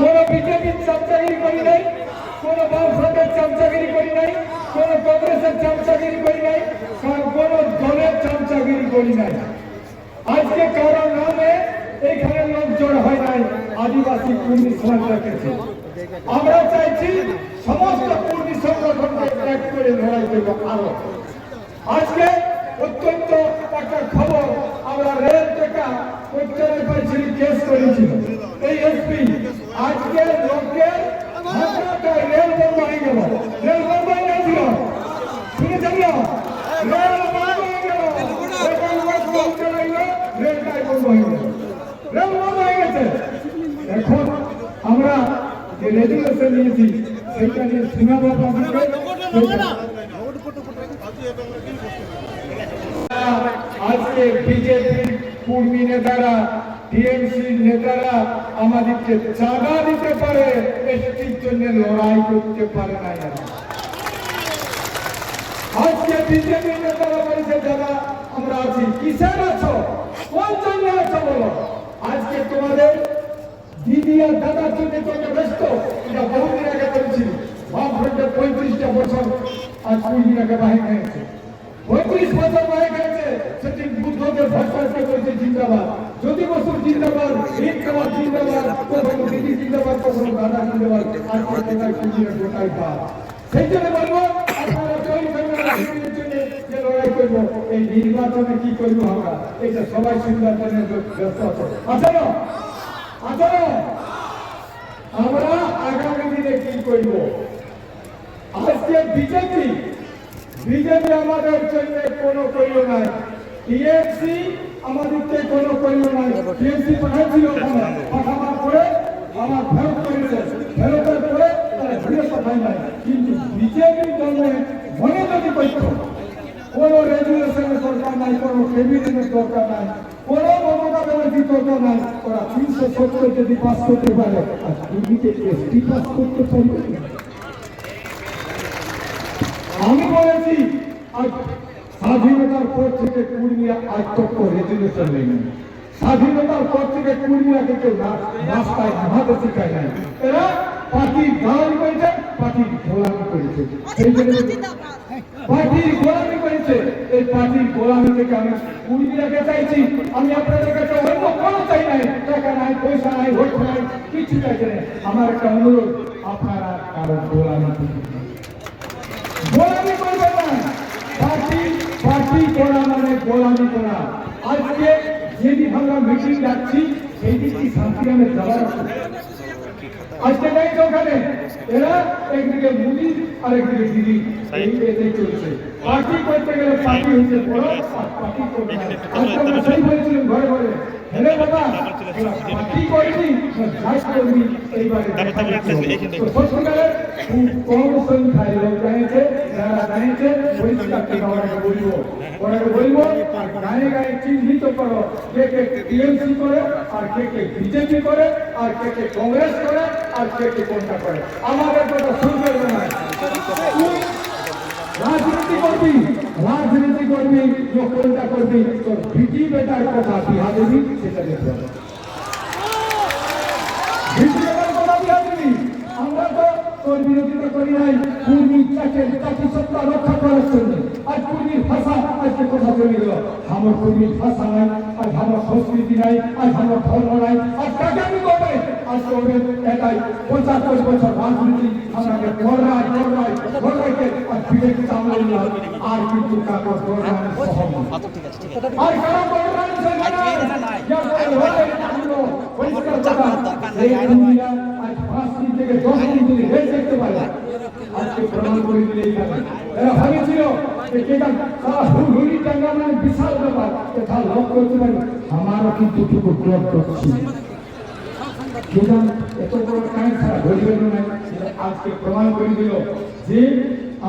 কোন বিজেপির চামচাগিরি করি নাই, কোন বামফ্রন্টের চামচাগিরি করি নাই, কোন কংগ্রেসের চামচাগিরি করি নাই, কোন দলের চামচাগিরি করি নাই। আজকে কারো নামে এইখানে লোক জড় হয় নাই আদিবাসী কর্মী সমাজকে। আমরা চাইছি সমস্ত কর্মী সংগঠনকে এক করে লড়াই করব আরো। আজকে অত্যন্ত একটা খবর, আমরা রেল থেকে উত্তরে পাইছি কেস করেছিল এই এসপি। আজকে লোকের রেল বন্ধ হয়ে গেল, রেল বন্ধ হয়ে গেছিল, শুনেছেন না? রেল বন্ধ হয়ে গেল, রেলটাই বন্ধ হয়ে গেল, রেল বন্ধ হয়ে গেছে। এখন আমরা যে রেজুলেশন নিয়েছি সেটা নিয়ে শোনাবো আপনাদেরকে। আজকে বিজেপির কর্মী নেতারা, টিএমসির নেতারা আমাদেরকে চাঁদা দিতে পারে, এসটির জন্য লড়াই করতে পারে না। আজকে বিজেপির নেতারা বলছে দাদা আমরা আছি, কিসের আছো, কোন জন্য আছো বলো? আজকে তোমাদের দিদি আর দাদার জন্য তোমরা ব্যস্ত, এটা বহুদিন আগে বলেছি। বামফ্রন্টের 35টা বছর আজ 20 দিন আগে বাহির হয়েছে, 35 বছর বাহির হয়েছে। সেটি বুদ্ধদের ভ্রষ্টাচার করেছে জিন্দাবাদ, জ্যোতি বসুর জিন্দাবাদ, ঈদ কামার জিন্দাবাদ, কখনো দিদি জিন্দাবাদ, কখনো দাদা জিন্দাবাদ, আর গোটাই বাদ। সেই জন্য বলবো আপনারা তৈরি করবেন যে লড়াই করবো, এই নির্বাচনে কি করবো আমরা, এটা সবাই সুন্দর জন্য ব্যস্ত আছে। আছে না? আছে না? আমরা আগামী দিনে কি করব? আজকে বিজেপি আমাদের জন্য কোনো কইল নাই, টিএমসি আমাদেরকে কোনো কইল নাই। টিএমসি পাঠাচ্ছিল, পাঠাবার পরে আমার ফেরত করেছে, ফেরতের পরে তারা ঘুরে পাঠায় নাই। কিন্তু বিজেপি দলে মনে যদি করত, কোনো রেজুলেশনের দরকার নাই, কোনো ক্যাবিনেটের দরকার নাই, কোনো মমতা ব্যানার্জির দরকার নাই। ওরা 370 যদি পাস করতে পারে, আর দিল্লিতে এসটি পাস করতে পারবে। আমি বলেছি আজ স্বাধীনতার পর থেকে কুর্মীরা আজ তক রেজুলেশন নেই। স্বাধীনতার পর থেকে কুর্মীরাকে কেউ রাস্তায় ঘামাতে শিখায় নাই। এরা পার্টির দালালি করেছে, পার্টির গোলামি করেছে, সেই জন্য পার্টির গোলামি করেছে। এই পার্টির গোলামি থেকে আমি কুর্মীরাকে চাইছি। আমি আপনাদের কাছে অন্য কোনো চাই নাই, টাকা নাই, পয়সা নাই, ভোট নাই, কিছু চাইছে না। আমার একটা অনুরোধ, আপনারা কারো গোলামি করবেন না। পার্টি করা মানে গোলামি করা। আজকে যেদিন আমরা মিটিং ডাকছি সেই দিন কি শান্তিগ্রামে যাওয়ার আজকে নেই তো ওখানে। এরা একদিকে মোদি আর একদিকে দিদি, এই চলছে। পার্টি করতে গেলে পার্টি হচ্ছে বড়, পার্টি করবে না। আজকে আমরা সেই বলেছিলাম ঘরে ঘরে, হেলে বাবা পার্টি করিনি যাই করবি, এইবারে সত্যিকারের খুব কম সংখ্যায় লোক জানিয়েছে। যারা জানিয়েছে পরিষ্কারটি ওনাকে বলবো আর গায়ে গায়ে চিহ্নিত করো, কে কে টিএমসি করে, আর কে কে বিজেপি করে, আর কে কে কংগ্রেস করে, আর কে কে কোনটা করে। আমাদের কথা শুনবে না। রাজনীতি করবি কোনটা করবি, তোর ভিটি বেটার কথা বিহা দেবি, সেটা দেখতে হবে। ভিটি বেটার কথা বিহা দেবি। আমরা তো তোর বিরোধিতা করি নাই, কুর্মীর জাতি সত্তা রক্ষা করার জন্য। আজ কুর্মীর ভাষা আজকে কথা চলে গেল। আমার কুর্মীর ভাষা নাই, আজ আমার সংস্কৃতি নাই, আজ আমার ধর্ম নাই, আজ কাকে আমি করবে? আজ করবে এটাই 75 বছর রাজনীতি আমাকে গড়াইকে আর বিজেপি সামনে নিলাম। আর কিন্তু কাকা গড়াই সহমত আর কারা গড়াই আজ 5 দিন থেকে 10 দিন যদি রেট দেখতে পারে, আজকে প্রমাণ করে দিলেই পারে। এরা ভাবেছিল বিশাল ব্যাপার, এটা লক করতে পারে। আমারও কিন্তু টুকু ব্লক করছি, এত বড় কাজ ছাড়া ধরবেন না। আজকে প্রমাণ করে দিল যে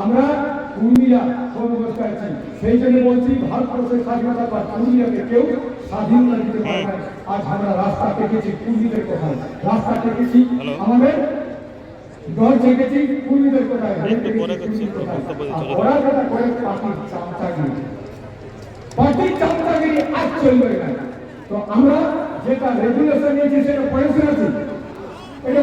আমরা কুর্মীরা কোন অবস্থায় আছি। সেই জন্য বলছি, ভারতবর্ষের স্বাধীনতা পর কুর্মীরাকে কেউ স্বাধীনতা দিতে পারে না। আজ আমরা রাস্তা দেখেছি কুর্মীদের কোথায়, রাস্তা দেখেছি আমাদের দল দেখেছি কুর্মীদের কোথায়, ওরা যেটা করে পার্টির চামচাগিরি আজ চলবে না। তো আমরা যেটা রেগুলেশন নিয়েছি সেটা পড়ে শুনেছি, এটা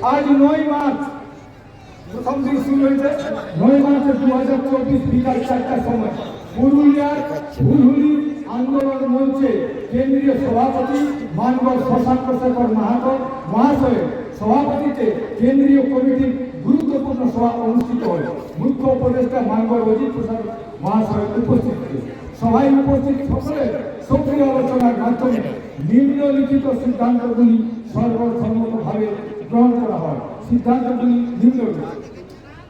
আজ 9 মার্চ প্রথম দিন শুরু হয়েছে 9 মার্চ 2024 বিকাল 4টার সময় পুরুলিয়ার হুলহুলি আন্দোলন মঞ্চে কেন্দ্রীয় সভাপতি মানব শশাঙ্ক শেখর মাহাতো মহাশয়ের সভাপতিতে কেন্দ্রীয় কমিটির গুরুত্বপূর্ণ সভা অনুষ্ঠিত হয়। মুখ্য উপদেষ্টা মানব অজিত প্রসাদ মহাশয় উপস্থিত ছিলেন। সভায় উপস্থিত সকলের সক্রিয় আলোচনার মাধ্যমে নিম্নলিখিত সিদ্ধান্তগুলি সর্বসম্মতভাবে গ্রহণ করা হয়। সিদ্ধান্তগুলি নিম্নলিখিত: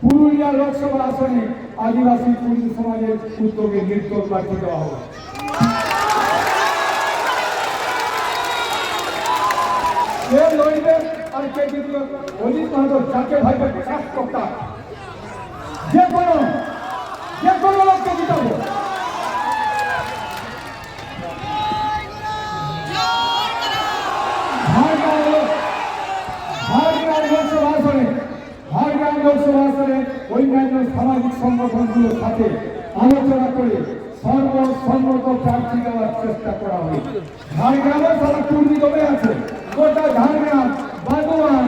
পুরুলিয়া লোকসভা আসনে আদিবাসী কুর্মী সমাজের উদ্যোগে নির্দল প্রার্থী দেওয়া হবে। কে লড়বে আর কে জিতবে অজিত মাহাতো যাকে ভাইবে চাষ করতা যে কোনো লোককে জিতাবো। ঝাড়গ্রাম লোকসভা আসনে অন্যান্য সামাজিক সংগঠনগুলোর সাথে আলোচনা করে সর্বসম্মত প্রার্থী দেওয়ার চেষ্টা করা হবে। ঝাড়গ্রামে সারা কুর্মী জমে আছে, গোটা ঝাড়গ্রাম, বাদুয়ান,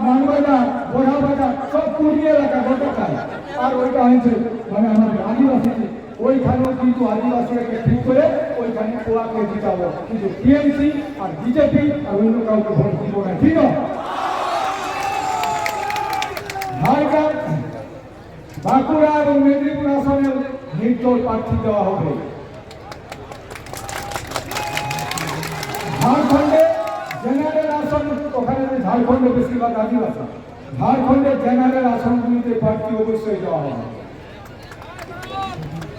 মানবাজার, বোড়াবাজার সব কুর্মী এলাকা গোটাটায়। আর ওইটা হয়েছে মানে আমাদের আদিবাসী, ওইখানেও কিন্তু আদিবাসীকে ঠিক করে ওইখানে ওয়াকে জিতাবো, কিন্তু টিএমসি আর বিজেপি আর অন্য কাউকে ভোট দিব না, ঠিক আছে? ঝাড়গ্রাম, বাঁকুড়া এবং মেদিনীপুর আসনে নির্দল প্রার্থী দেওয়া হবে। ঝাড়খণ্ডে জেনারেল আসন, ওখানে ঝাড়খণ্ডে বেশিরভাগ আদিবাসী, ঝাড়খণ্ডে জেনারেল আসনগুলিতে প্রার্থী অবশ্যই দেওয়া হবে।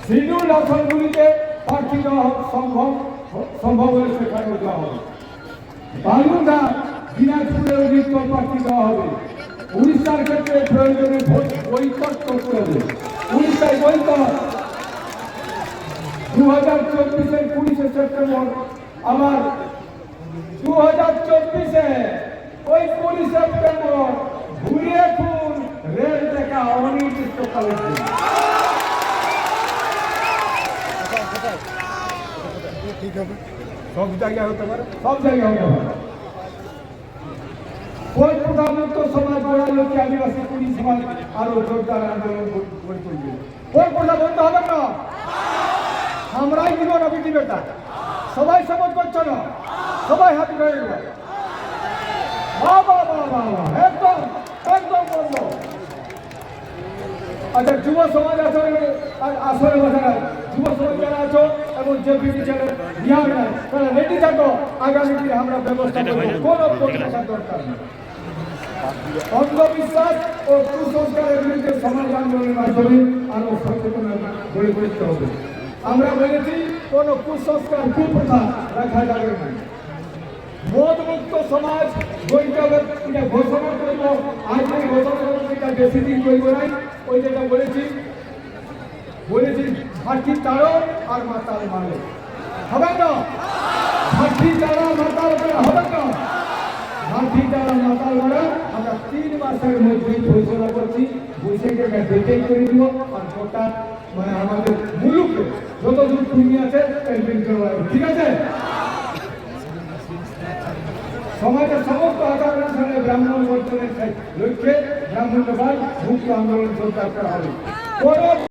শিডিউল আসনগুলিতে প্রার্থী দেওয়া সম্ভব হলে সেখানে দেওয়া হবে। বালুরঘাট, দিনাজপুরেও নির্দল প্রার্থী দেওয়া হবে। উড়িষ্যার ক্ষেত্রে প্রয়োজনে বৈঠক করতে হবে। উড়িষ্যায় বৈঠক 2024-এর 20শে সেপ্টেম্বর, আবার 2024-এ ওই 20 সেপ্টেম্বর ঘুরিয়ে খুন রেল দেখা অনির্দিষ্টকালের জন্য। সব জায়গায় হতে পারে, সব জায়গায় হতে পারে। প্রধানমন্ত্র সমাজ গড়ার লক্ষ্যে আদিবাসী কুর্মী সমাজ আরো জোরদার আন্দোলন গড়ে তুলবে। প্রথা বন্ধ হবে না, আমরাই দিব না বিটিবেটা। সবাই সমাজ করছো না, সবাই হাত ধরে গেল, একদম একদম বন্ধ। আচ্ছা, যুব সমাজ আসলে বসে যুব সমাজ যারা আছো এবং যে বিটি ছেলে বিহার নাই তারা রেডি থাকো, আগামী দিনে আমরা ব্যবস্থা করবো, কোনো পরিষেবার দরকার নেই। অন্ধবিশ্বাস ও কুসংস্কারের বিরুদ্ধে সমাজ আন্দোলনের মাধ্যমে আরো সচেতন গড়ে তুলতে হবে। আমরা বলেছি কোন কুসংস্কার কুপ্রথা রাখা যাবে না। মদমুক্ত সমাজ গড়তে হবে, এটা ঘোষণা করব। আজ থেকে ঘোষণা করবো, এটা বেশি দিন করবো নাই। ওই যেটা বলেছি হাতি তাড়ো আর মাতাল মারো, হবে না? হাতি তাড়া মাতাল করা হবে না? হাতি তাড়া মাতাল মারা আমরা 3 মাসের মধ্যেই ঘোষণা করছি। বৈশাখে ডেটেই করে দিব। আর গোটা মানে আমাদের মুলুকে যতদূর ভূমি আছে ঠিক আছে। সমাজের সমস্ত আচরণের সঙ্গে ব্রাহ্মণ বর্তনের লক্ষ্যে ব্রাহ্মণ্যবাদ মুক্ত আন্দোলন জোরদার করা হবে।